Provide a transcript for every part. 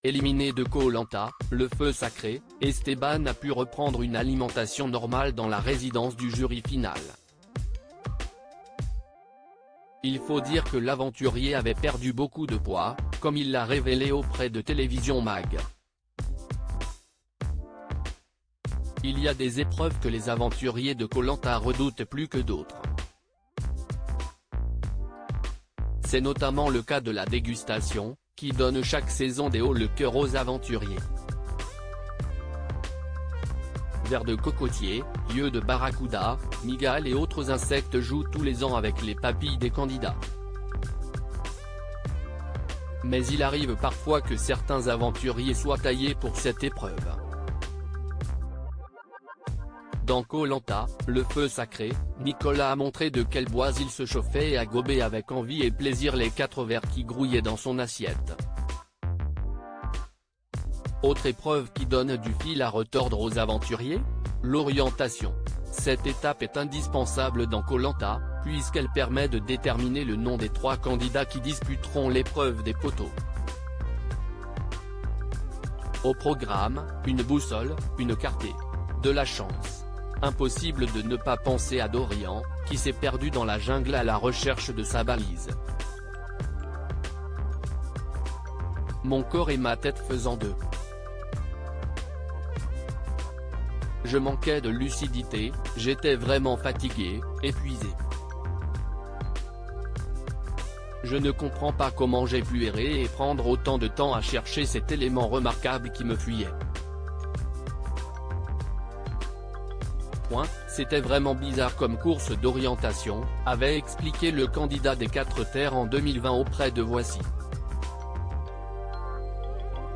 Éliminé de Koh-Lanta, le feu sacré, Esteban a pu reprendre une alimentation normale dans la résidence du jury final. Il faut dire que l'aventurier avait perdu beaucoup de poids, comme il l'a révélé auprès de Télévision Mag. Il y a des épreuves que les aventuriers de Koh-Lanta redoutent plus que d'autres. C'est notamment le cas de la dégustation, qui donne chaque saison des hauts le cœur aux aventuriers. Vers de cocotiers, yeux de barracuda, migales et autres insectes jouent tous les ans avec les papilles des candidats. Mais il arrive parfois que certains aventuriers soient taillés pour cette épreuve. Dans Koh-Lanta, le feu sacré, Nicolas a montré de quel bois il se chauffait et a gobé avec envie et plaisir les 4 vers qui grouillaient dans son assiette. Autre épreuve qui donne du fil à retordre aux aventuriers, l'orientation. Cette étape est indispensable dans Koh-Lanta, puisqu'elle permet de déterminer le nom des 3 candidats qui disputeront l'épreuve des poteaux. Au programme, une boussole, une carte et de la chance. Impossible de ne pas penser à Dorian, qui s'est perdu dans la jungle à la recherche de sa balise. Mon corps et ma tête faisant deux. Je manquais de lucidité, j'étais vraiment fatigué, épuisé. Je ne comprends pas comment j'ai pu errer et prendre autant de temps à chercher cet élément remarquable qui me fuyait. C'était vraiment bizarre comme course d'orientation, avait expliqué le candidat des 4 terres en 2020 auprès de Voici.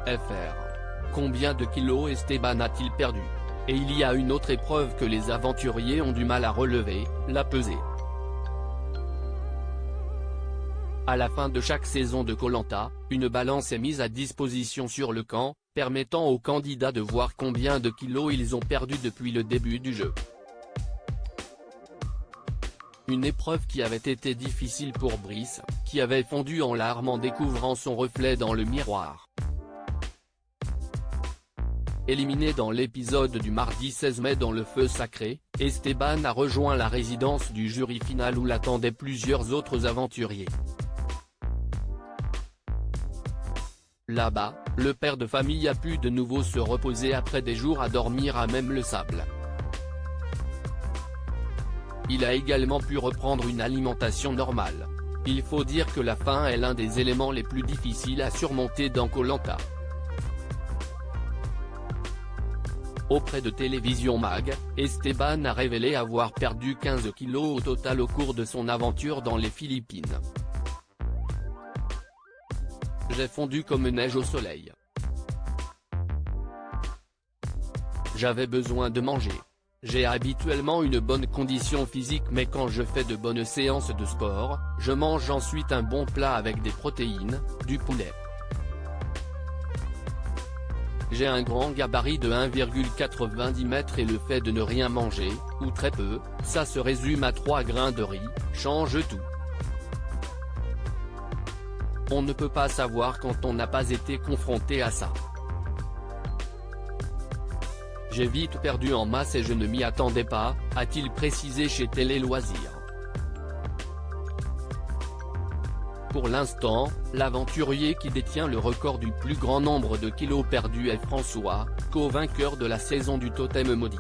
FR. Combien de kilos Esteban a-t-il perdu? Et il y a une autre épreuve que les aventuriers ont du mal à relever, la pesée. À la fin de chaque saison de Koh-Lanta, une balance est mise à disposition sur le camp, permettant aux candidats de voir combien de kilos ils ont perdu depuis le début du jeu. Une épreuve qui avait été difficile pour Brice, qui avait fondu en larmes en découvrant son reflet dans le miroir. Éliminé dans l'épisode du mardi 16 mai dans le feu sacré, Esteban a rejoint la résidence du jury final où l'attendaient plusieurs autres aventuriers. Là-bas, le père de famille a pu de nouveau se reposer après des jours à dormir à même le sable. Il a également pu reprendre une alimentation normale. Il faut dire que la faim est l'un des éléments les plus difficiles à surmonter dans Koh-Lanta. Auprès de Télévision Mag, Esteban a révélé avoir perdu 15 kilos au total au cours de son aventure dans les Philippines. J'ai fondu comme neige au soleil. J'avais besoin de manger. J'ai habituellement une bonne condition physique mais quand je fais de bonnes séances de sport, je mange ensuite un bon plat avec des protéines, du poulet. J'ai un grand gabarit de 1,90 m et le fait de ne rien manger, ou très peu, ça se résume à 3 grains de riz, change tout. On ne peut pas savoir quand on n'a pas été confronté à ça. J'ai vite perdu en masse et je ne m'y attendais pas, a-t-il précisé chez Télé Loisirs. Pour l'instant, l'aventurier qui détient le record du plus grand nombre de kilos perdus est François, co-vainqueur de la saison du Totem Maudit.